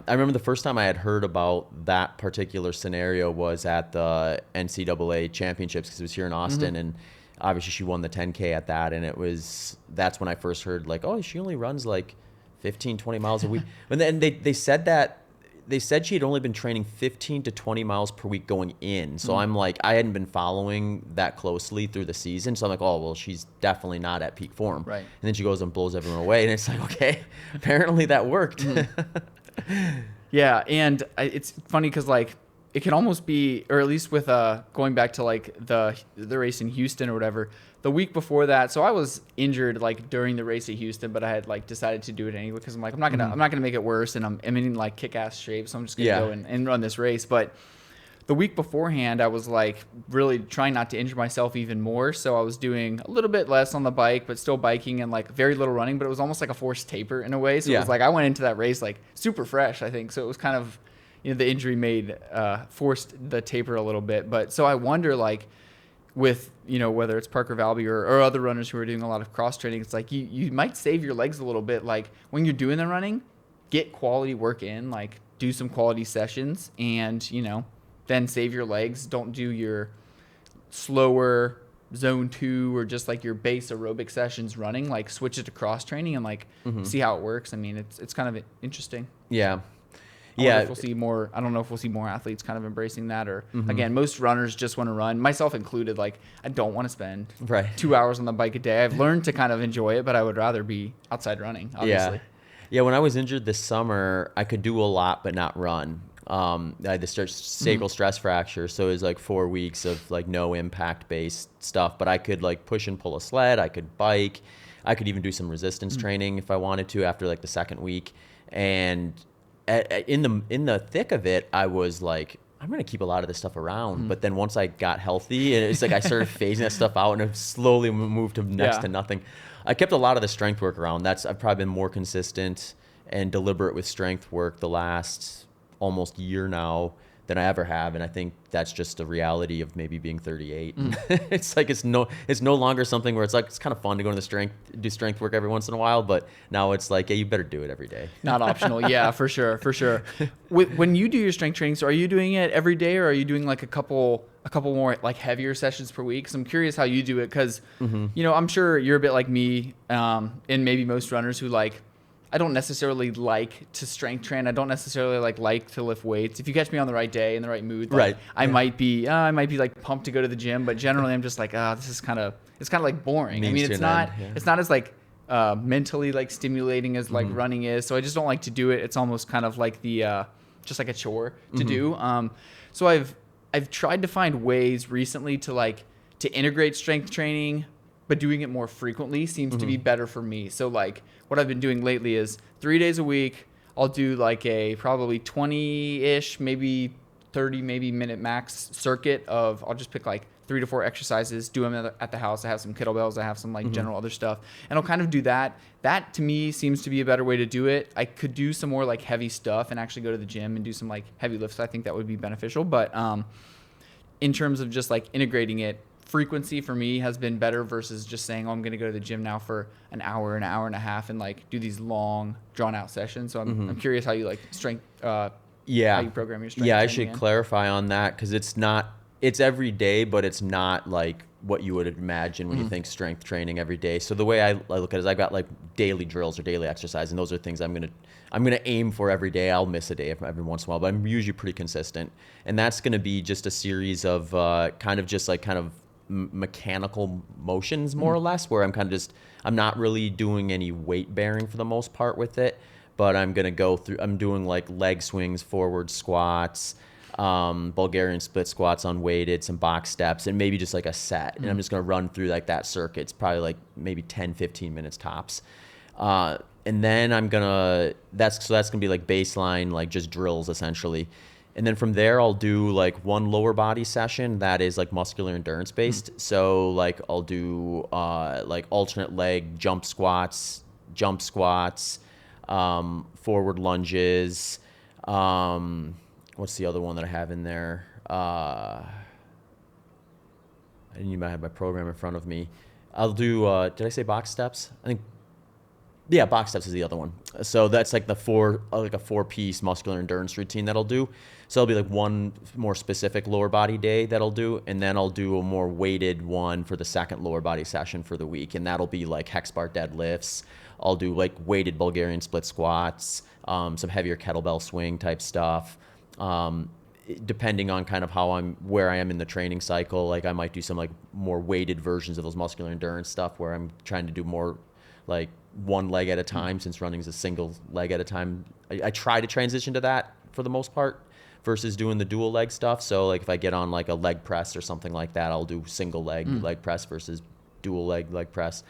I remember the first time I had heard about that particular scenario was at the NCAA championships because it was here in Austin, and obviously she won the 10K at that, and that's when I first heard like, oh, she only runs like 15, 20 miles a week. And then they said she had only been training 15 to 20 miles per week going in. So I'm like, I hadn't been following that closely through the season. So I'm like, oh, well, she's definitely not at peak form. Right. And then she goes and blows everyone away. And it's like, okay, apparently that worked. Yeah, and it's funny because like it can almost be, or at least with going back to like the race in Houston or whatever, the week before that. So I was injured like during the race at Houston, but I had like decided to do it anyway because I'm like I'm not gonna make it worse, and I'm in like kick-ass shape, so I'm just gonna go and run this race. But the week beforehand, I was like really trying not to injure myself even more. So I was doing a little bit less on the bike, but still biking and like very little running, but it was almost like a forced taper in a way. So it was like I went into that race like super fresh, I think. So it was kind of, the injury forced the taper a little bit. But so I wonder like with, whether it's Parker Valby or other runners who are doing a lot of cross training, it's like you might save your legs a little bit. Like when you're doing the running, get quality work in, like do some quality sessions and, then save your legs. Don't do your slower zone 2 or just like your base aerobic sessions running. Like switch it to cross training and like see how it works. I mean, it's kind of interesting. Yeah. I don't know if we'll see more athletes kind of embracing that, or again, most runners just want to run, myself included. Like I don't want to spend 2 hours on the bike a day. I've learned to kind of enjoy it, but I would rather be outside running, obviously. Yeah. When I was injured this summer, I could do a lot but not run. I had this sacral stress fracture, so it was like 4 weeks of like no impact based stuff, but I could like push and pull a sled, I could bike, I could even do some resistance training if I wanted to after like the second week. And in the thick of it, I was like, I'm gonna keep a lot of this stuff around. But then once I got healthy, and it's like I started phasing that stuff out, and I've slowly moved to next to nothing. I kept a lot of the strength work around. I've probably been more consistent and deliberate with strength work the last almost year now than I ever have, and I think that's just a reality of maybe being 38. It's like it's no longer something where it's like it's kind of fun to go to do strength work every once in a while, but now it's like, yeah, you better do it every day. Not optional. Yeah, for sure. When you do your strength training, so are you doing it every day, or are you doing like a couple more like heavier sessions per week? 'Cause I'm curious how you do it, because I'm sure you're a bit like me, and maybe most runners who like, I don't necessarily like to strength train. I don't necessarily like to lift weights. If you catch me on the right day, in the right mood, I might be like pumped to go to the gym. But generally, I'm just like, this is kind of like boring. I mean, it's not as like mentally like stimulating as like running is. So I just don't like to do it. It's almost kind of like the just like a chore to do. So I've tried to find ways recently to integrate strength training, but doing it more frequently seems to be better for me. So like what I've been doing lately is 3 days a week, I'll do like a probably 20-ish, maybe 30, maybe minute max circuit of, I'll just pick like 3 to 4 exercises, do them at the house. I have some kettlebells, I have some like general other stuff, and I'll kind of do that. That to me seems to be a better way to do it. I could do some more like heavy stuff and actually go to the gym and do some like heavy lifts. I think that would be beneficial. But in terms of just like integrating it, frequency for me has been better versus just saying, I'm going to go to the gym now for an hour and a half and like do these long drawn out sessions. So I'm curious how you like strength, how you program your strength. Yeah, I should clarify on that, because it's every day, but it's not like what you would imagine when you think strength training every day. So the way I look at it is I've got like daily drills or daily exercise, and those are things I'm gonna aim for every day. I'll miss a day every once in a while, but I'm usually pretty consistent. And that's going to be just a series of kind of mechanical motions, more or less, where I'm not really doing any weight bearing for the most part with it, but I'm doing like leg swings, forward squats, Bulgarian split squats unweighted, some box steps, and maybe just like a set. And I'm just going to run through like that circuit. It's probably like maybe 10, 15 minutes tops. And then that's going to be like baseline, like just drills essentially. And then from there, I'll do like one lower body session that is like muscular endurance based. So like I'll do like alternate leg jump squats, forward lunges. What's the other one that I have in there? I didn't even have my program in front of me. I'll do, did I say box steps? I think Yeah, box steps is the other one. So that's like like a 4-piece muscular endurance routine that I'll do. So it'll be like one more specific lower body day that I'll do, and then I'll do a more weighted one for the second lower body session for the week, and that'll be like hex bar deadlifts. I'll do like weighted Bulgarian split squats, some heavier kettlebell swing type stuff. Depending on kind of where I am in the training cycle, like I might do some like more weighted versions of those muscular endurance stuff where I'm trying to do more like one leg at a time, since running is a single leg at a time. I try to transition to that for the most part versus doing the dual leg stuff. So like if I get on like a leg press or something like that, I'll do single leg press versus dual leg press.